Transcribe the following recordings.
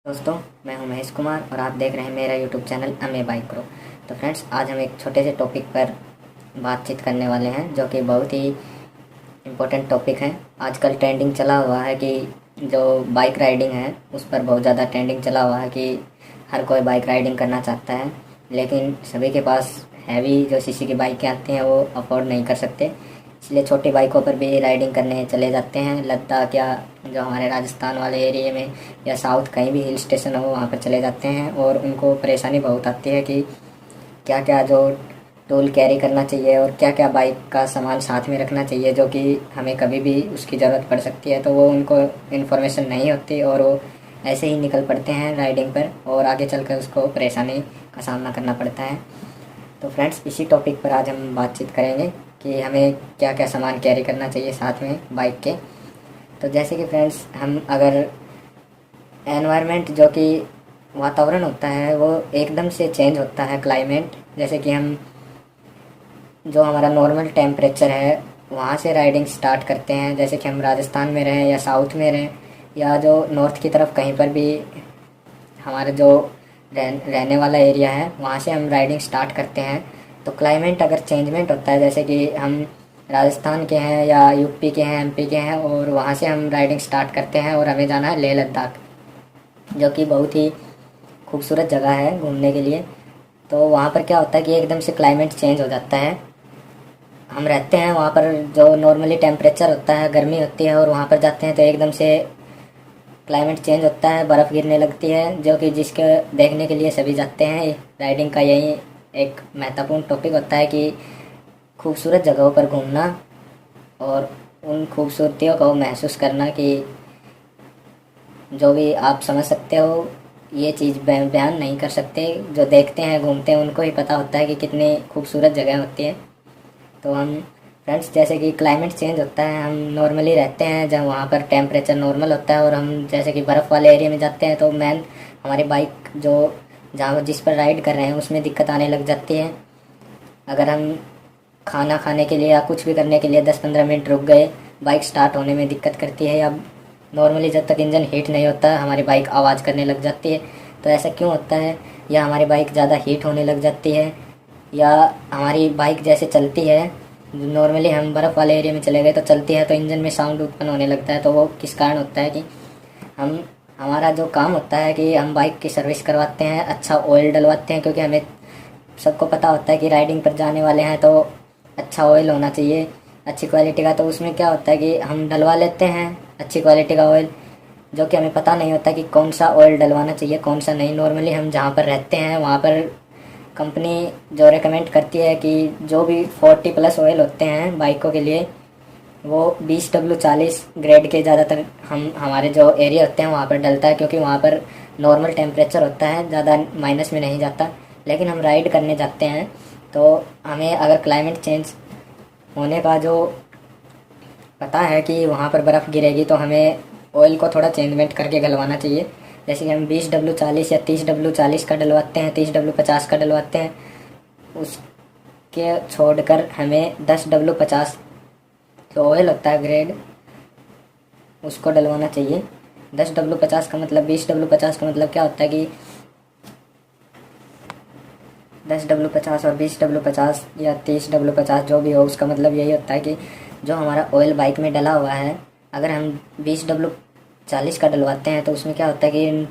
दोस्तों, मैं हूं महेश कुमार और आप देख रहे हैं मेरा यूट्यूब चैनल अमे बाइक प्रो। तो फ्रेंड्स, आज हम एक छोटे से टॉपिक पर बातचीत करने वाले हैं जो कि बहुत ही इम्पोर्टेंट टॉपिक है। आजकल ट्रेंडिंग चला हुआ है कि जो बाइक राइडिंग है उस पर बहुत ज़्यादा ट्रेंडिंग चला हुआ है कि हर कोई बाइक राइडिंग करना चाहता है, लेकिन सभी के पास हैवी जो सीसी की बाइकें आती हैं वो अफोर्ड नहीं कर सकते। इसलिए छोटी बाइकों पर भी राइडिंग करने चले जाते हैं। लद्दाख या जो हमारे राजस्थान वाले एरिया में या साउथ कहीं भी हिल स्टेशन हो वहाँ पर चले जाते हैं और उनको परेशानी बहुत आती है कि क्या क्या जो टूल कैरी करना चाहिए और क्या क्या बाइक का सामान साथ में रखना चाहिए जो कि हमें कभी भी उसकी ज़रूरत पड़ सकती है। तो वो उनको इन्फॉर्मेशन नहीं होती और वो ऐसे ही निकल पड़ते हैं राइडिंग पर और आगे चलकर उसको परेशानी का सामना करना पड़ता है। तो फ्रेंड्स, इसी टॉपिक पर आज हम बातचीत करेंगे कि हमें क्या क्या सामान कैरी करना चाहिए साथ में बाइक के। तो जैसे कि फ्रेंड्स, हम अगर एनवायरनमेंट जो कि वातावरण होता है वो एकदम से चेंज होता है, क्लाइमेट, जैसे कि हम जो हमारा नॉर्मल टेम्परेचर है वहाँ से राइडिंग स्टार्ट करते हैं। जैसे कि हम राजस्थान में रहें या साउथ में रहें या जो नॉर्थ की तरफ कहीं पर भी हमारे जो रहने वाला एरिया है वहाँ से हम राइडिंग स्टार्ट करते हैं। तो क्लाइमेट अगर चेंजमेंट होता है, जैसे कि हम राजस्थान के हैं या यूपी के हैं, एमपी के हैं, और वहाँ से हम राइडिंग स्टार्ट करते हैं और हमें जाना है लेह लद्दाख, जो कि बहुत ही खूबसूरत जगह है घूमने के लिए। तो वहाँ पर क्या होता है कि एकदम से क्लाइमेट चेंज हो जाता है। हम रहते हैं वहाँ पर, जो नॉर्मली टेम्परेचर होता है गर्मी होती है, और वहाँ पर जाते हैं तो एकदम से क्लाइमेट चेंज होता है, बर्फ़ गिरने लगती है, जो कि जिसके देखने के लिए सभी जाते हैं। राइडिंग का यही एक महत्वपूर्ण टॉपिक होता है कि खूबसूरत जगहों पर घूमना और उन खूबसूरतियों को महसूस करना कि जो भी आप समझ सकते हो ये चीज़ बयान नहीं कर सकते। जो देखते हैं घूमते हैं उनको ही पता होता है कि कितनी खूबसूरत जगह होती है। तो हम फ्रेंड्स, जैसे कि क्लाइमेट चेंज होता है, हम नॉर्मली रहते हैं जब वहाँ पर टेम्परेचर नॉर्मल होता है, और हम जैसे कि बर्फ़ वाले एरिया में जाते हैं तो मैन हमारी बाइक जो जहाँ जिस पर राइड कर रहे हैं उसमें दिक्कत आने लग जाती है। अगर हम खाना खाने के लिए या कुछ भी करने के लिए 10-15 मिनट रुक गए, बाइक स्टार्ट होने में दिक्कत करती है, या नॉर्मली जब तक इंजन हीट नहीं होता हमारी बाइक आवाज़ करने लग जाती है। तो ऐसा क्यों होता है? या हमारी बाइक ज़्यादा हीट होने लग जाती है, या हमारी बाइक जैसे चलती है, नॉर्मली हम बर्फ़ वाले एरिया में चले गए तो चलती है तो इंजन में साउंड उत्पन्न होने लगता है। तो वो किस कारण होता है कि हम हमारा जो काम होता है कि हम बाइक की सर्विस करवाते हैं, अच्छा ऑयल डलवाते हैं, क्योंकि हमें सबको पता होता है कि राइडिंग पर जाने वाले हैं तो अच्छा ऑयल होना चाहिए, अच्छी क्वालिटी का। तो उसमें क्या होता है कि हम डलवा लेते हैं अच्छी क्वालिटी का ऑयल, जो कि हमें पता नहीं होता कि कौन सा ऑयल डलवाना चाहिए कौन सा नहीं। नॉर्मली हम जहाँ पर रहते हैं वहाँ पर कंपनी जो रेकमेंड करती है कि जो भी 40+ ऑयल होते हैं बाइकों के लिए वो 20W40 ग्रेड के ज़्यादातर हम हमारे जो एरिया होते हैं वहाँ पर डलता है, क्योंकि वहाँ पर नॉर्मल टेम्परेचर होता है, ज़्यादा माइनस में नहीं जाता। लेकिन हम राइड करने जाते हैं तो हमें अगर क्लाइमेट चेंज होने का जो पता है कि वहाँ पर बर्फ़ गिरेगी तो हमें ऑयल को थोड़ा चेंजमेंट करके डलवाना चाहिए। जैसे कि हम 20W40 या 30W40 का डलवाते हैं, 30W50 का डलवाते हैं, उसके छोड़कर हमें 10W50 जो ऑयल होता है ग्रेड उसको डलवाना चाहिए। 10W50 का मतलब 20W50 का मतलब क्या होता है कि 10W50 और 20W50 या 30W50 जो भी हो, उसका मतलब यही होता है कि जो हमारा ऑयल बाइक में डला हुआ है, अगर हम 20W40 का डलवाते हैं तो उसमें क्या होता है कि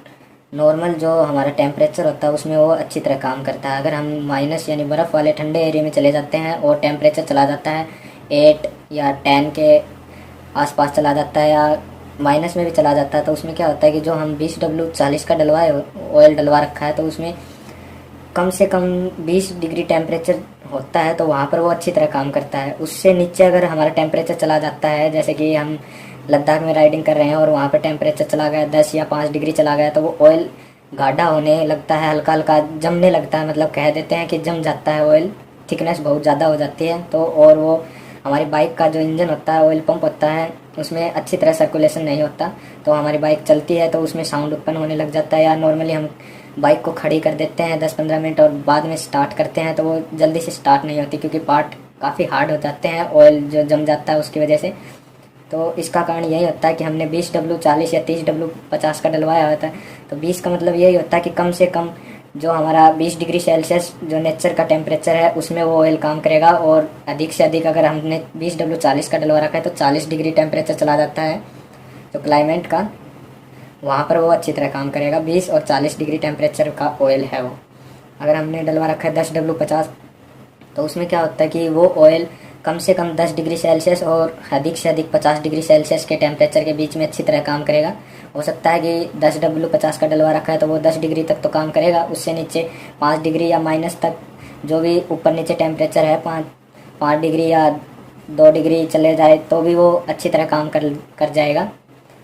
नॉर्मल जो हमारा टेम्परेचर होता है उसमें वो अच्छी तरह काम करता है। अगर हम माइनस यानी बर्फ़ वाले ठंडे एरिया में चले जाते हैं और टेम्परेचर चला जाता है 8 या 10 के आसपास चला जाता है, या माइनस में भी चला जाता है, तो उसमें क्या होता है कि जो हम 20W40 का डलवाए ऑयल डलवा रखा है तो उसमें कम से कम 20 डिग्री टेम्परेचर होता है, तो वहाँ पर वो अच्छी तरह काम करता है। उससे नीचे अगर हमारा टेम्परेचर चला जाता है, जैसे कि हम लद्दाख में राइडिंग कर रहे हैं और वहाँ पर टेम्परेचर चला गया 10 या 5 डिग्री चला गया, तो वो ऑयल गाढ़ा होने लगता है, हल्का हल्का जमने लगता है, मतलब कह देते हैं कि जम जाता है ऑयल, थिकनेस बहुत ज़्यादा हो जाती है। तो और वो हमारी बाइक का जो इंजन होता है, ऑयल पंप होता है, उसमें अच्छी तरह सर्कुलेशन नहीं होता, तो हमारी बाइक चलती है तो उसमें साउंड उत्पन्न होने लग जाता है। या नॉर्मली हम बाइक को खड़ी कर देते हैं 10-15 मिनट और बाद में स्टार्ट करते हैं तो वो जल्दी से स्टार्ट नहीं होती, क्योंकि पार्ट काफ़ी हार्ड हो जाते हैं, ऑयल जो जम जाता है उसकी वजह से। तो इसका कारण यही होता है कि हमने 20W40 या 30W50 का डलवाया होता है। तो 20 का मतलब यही होता है कि कम से कम जो हमारा 20 डिग्री सेल्सियस जो नेचर का टेम्परेचर है उसमें वो ऑयल काम करेगा, और अधिक से अधिक अगर हमने 20W40 का डलवा रखा है तो 40 डिग्री टेम्परेचर चला जाता है जो क्लाइमेट का, वहाँ पर वो अच्छी तरह काम करेगा। 20 और 40 डिग्री टेम्परेचर का ऑयल है वो। अगर हमने डलवा रखा है 10W50 तो उसमें क्या होता है कि वो ऑयल कम से कम 10 डिग्री सेल्सियस और अधिक से अधिक 50 डिग्री सेल्सियस के टेम्परेचर के बीच में अच्छी तरह काम करेगा। हो सकता है कि 10W50 का डलवा रखा है तो वो 10 डिग्री तक तो काम करेगा, उससे नीचे 5 डिग्री या माइनस तक जो भी ऊपर नीचे टेम्परेचर है 5 डिग्री या 2 डिग्री चले जाए तो भी वो अच्छी तरह काम कर जाएगा।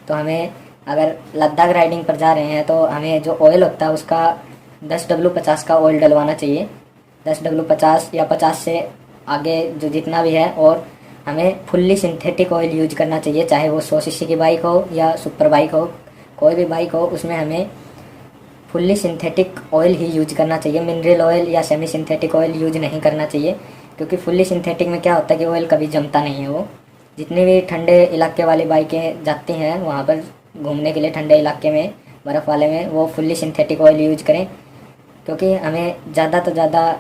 तो हमें अगर लद्दाख राइडिंग पर जा रहे हैं तो हमें जो ऑयल होता है उसका 10W50 का ऑयल डलवाना चाहिए, 10W50 या 50 से आगे जो जितना भी है। और हमें फुल्ली सिंथेटिक ऑयल यूज करना चाहिए, चाहे वो 100cc की बाइक हो या सुपर बाइक हो, कोई भी बाइक हो उसमें हमें फुल्ली सिंथेटिक ऑयल ही यूज करना चाहिए। मिनरल ऑयल या सेमी सिंथेटिक ऑयल यूज नहीं करना चाहिए, क्योंकि फुल्ली सिंथेटिक में क्या होता है कि ऑयल कभी जमता नहीं है। वो जितनी भी ठंडे इलाके वाली बाइकें जाती हैं वहाँ पर घूमने के लिए ठंडे इलाके में, बर्फ़ वाले में, वो फुल्ली सिंथेटिक ऑयल यूज करें, क्योंकि हमें ज़्यादा तो ज़्यादा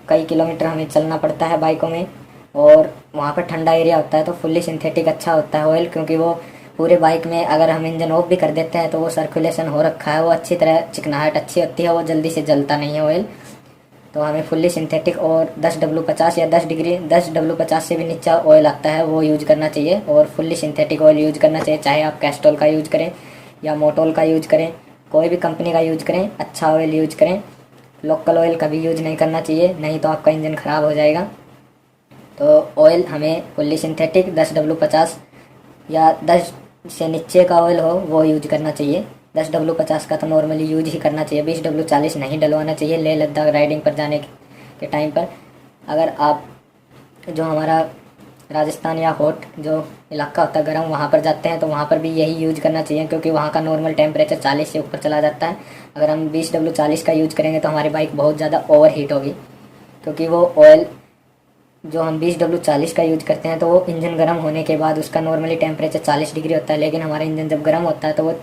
कई किलोमीटर हमें चलना पड़ता है बाइकों में, और वहाँ पर ठंडा एरिया होता है तो फुल्ली सिंथेटिक अच्छा होता है ऑयल, क्योंकि वो पूरे बाइक में अगर हम इंजन ऑफ भी कर देते हैं तो वो सर्कुलेशन हो रखा है, वो अच्छी तरह चिकनाहट अच्छी होती है, वो जल्दी से जलता नहीं है ऑयल। तो हमें फुल्ली सिंथेटिक और 10W50 या 10W50 से भी नीचा ऑयल आता है वो यूज करना चाहिए, और फुल्ली सिंथेटिक ऑयल यूज करना चाहिए। चाहे आप कैस्ट्रॉल का यूज करें या मोटोल का यूज करें, कोई भी कंपनी का यूज करें, अच्छा ऑयल यूज करें। लोकल ऑयल कभी यूज नहीं करना चाहिए, नहीं तो आपका इंजन ख़राब हो जाएगा। तो ऑयल हमें फुल्ली सिंथेटिक 10W50 या 10 से नीचे का ऑयल हो वो यूज करना चाहिए। 10W50 का तो नॉर्मली यूज ही करना चाहिए, 20W40 नहीं डलवाना चाहिए लेह लद्दाख राइडिंग पर जाने के टाइम पर। अगर आप जो हमारा राजस्थान या हॉट जो इलाका होता है गर्म, वहाँ पर जाते हैं तो वहाँ पर भी यही यूज करना चाहिए, क्योंकि वहाँ का नॉर्मल टेम्परेचर 40 से ऊपर चला जाता है। अगर हम 20W40 का यूज करेंगे तो हमारी बाइक बहुत ज़्यादा ओवर हीट होगी, क्योंकि वो ऑयल जो हम 20W40 का यूज करते हैं तो वो इंजन गर्म होने के बाद उसका नॉर्मली टेम्परेचर 40 डिग्री होता है, लेकिन हमारा इंजन जब गर्म होता है तो वो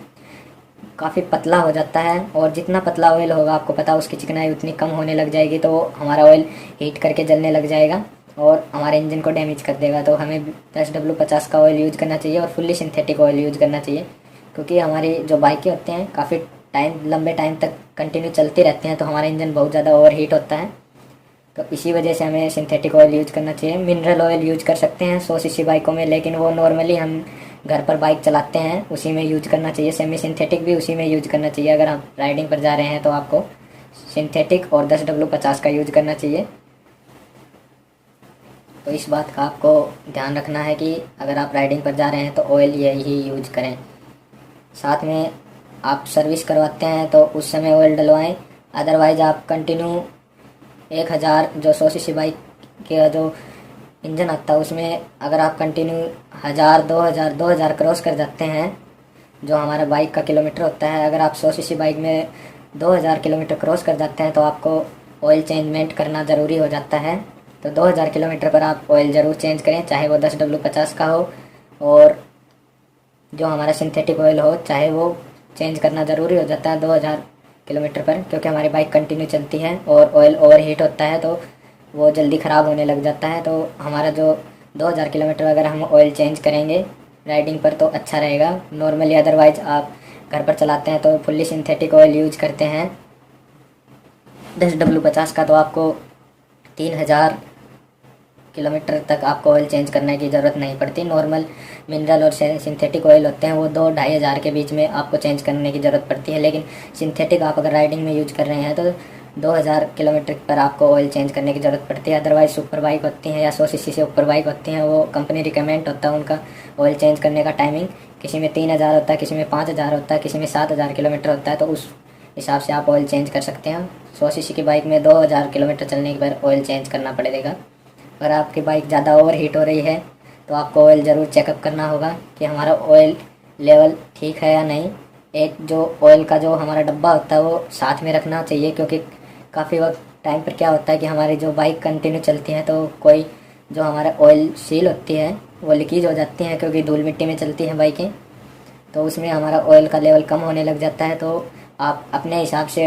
काफ़ी पतला हो जाता है, और जितना पतला ऑयल होगा आपको पता उसकी चिकनाई उतनी कम होने लग जाएगी, तो हमारा ऑयल हीट करके जलने लग जाएगा और हमारे इंजन को डैमेज कर देगा। तो हमें 10W50 का ऑयल यूज करना चाहिए और फुल्ली सिंथेटिक ऑयल यूज करना चाहिए, क्योंकि हमारी जो बाइकें होती हैं काफ़ी लंबे टाइम तक कंटिन्यू चलती रहती हैं, तो हमारा इंजन बहुत ज़्यादा ओवर हीट होता है। तो इसी वजह से हमें सिंथेटिक ऑयल यूज करना चाहिए। मिनरल ऑयल यूज कर सकते हैं 100cc बाइकों में, लेकिन वो नॉर्मली हम घर पर बाइक चलाते हैं उसी में यूज करना चाहिए। सेमी सिंथेटिक भी उसी में यूज करना चाहिए। अगर आप राइडिंग पर जा रहे हैं तो आपको सिंथेटिक और 10W50 का यूज करना चाहिए। तो इस बात का आपको ध्यान रखना है कि अगर आप राइडिंग पर जा रहे हैं तो ऑयल यही यूज करें। साथ में आप सर्विस करवाते हैं तो उस समय ऑयल डलवाएं, अदरवाइज़ आप कंटिन्यू 1000 जो 100cc बाइक के जो इंजन आता है उसमें अगर आप कंटिन्यू 2000 क्रॉस कर जाते हैं, जो हमारा बाइक का किलोमीटर होता है, अगर आप 100cc बाइक में 2000 किलोमीटर क्रॉस कर जाते हैं तो आपको ऑयल चेंजमेंट करना ज़रूरी हो जाता है। तो 2000 किलोमीटर पर आप ऑयल ज़रूर चेंज करें, चाहे वो 10W50 का हो, और जो हमारा सिंथेटिक ऑयल हो चाहे वो चेंज करना ज़रूरी हो जाता है 2000 किलोमीटर पर, क्योंकि हमारी बाइक कंटिन्यू चलती है और ऑयल ओवर हीट होता है तो वो जल्दी ख़राब होने लग जाता है। तो हमारा जो 2000 किलोमीटर अगर हम ऑयल चेंज करेंगे राइडिंग पर तो अच्छा रहेगा। नॉर्मली अदरवाइज़ आप घर पर चलाते हैं तो फुल्ली सिंथेटिक ऑयल यूज करते हैं 10W50 का, तो आपको 3000 किलोमीटर तक आपको ऑयल चेंज करने की ज़रूरत नहीं पड़ती। नॉर्मल मिनरल और सिंथेटिक ऑयल होते हैं वो 2-2.5 के बीच में आपको चेंज करने की ज़रूरत पड़ती है, लेकिन सिंथेटिक आप अगर राइडिंग में यूज कर रहे हैं तो 2000 किलोमीटर पर आपको ऑयल चेंज करने की ज़रूरत पड़ती है। अदरवाइज सुपर बाइक होती हैं या 100cc से ऊपर बाइक होती हैं, वो कंपनी रिकमेंड होता है उनका ऑयल चेंज करने का टाइमिंग, किसी में 3000 होता है, किसी में 5000 होता है, किसी में 7000 किलोमीटर होता है, तो उस हिसाब से आप ऑयल चेंज कर सकते हैं। 100cc की बाइक में 2000 किलोमीटर चलने के बाद ऑयल चेंज करना पड़ेगा। अगर आपकी बाइक ज़्यादा ओवर हीट हो रही है तो आपको ऑयल ज़रूर चेकअप करना होगा कि हमारा ऑयल लेवल ठीक है या नहीं। एक जो ऑयल का जो हमारा डब्बा होता है वो साथ में रखना चाहिए, क्योंकि काफ़ी वक्त टाइम पर क्या होता है कि हमारी जो बाइक कंटिन्यू चलती है तो कोई जो हमारा ऑयल सील होती है वो लीकेज हो जाती है, क्योंकि धूल मिट्टी में चलती हैं बाइकें, तो उसमें हमारा ऑयल का लेवल कम होने लग जाता है। तो आप अपने हिसाब से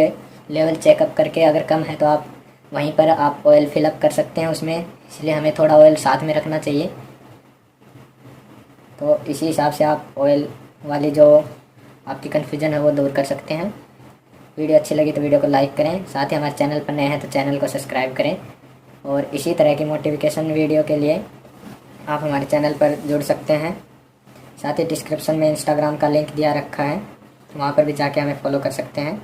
लेवल चेकअप करके अगर कम है तो आप वहीं पर आप ऑयल फिलअप कर सकते हैं उसमें, इसलिए हमें थोड़ा ऑयल साथ में रखना चाहिए। तो इसी हिसाब से आप ऑयल वाली जो आपकी कन्फ्यूजन है वो दूर कर सकते हैं। वीडियो अच्छी लगी तो वीडियो को लाइक करें, साथ ही हमारे चैनल पर नए हैं तो चैनल को सब्सक्राइब करें, और इसी तरह की मोटिवेशन वीडियो के लिए आप हमारे चैनल पर जुड़ सकते हैं। साथ ही डिस्क्रिप्शन में इंस्टाग्राम का लिंक दिया रखा है, वहाँ पर भी जाके हमें फॉलो कर सकते हैं।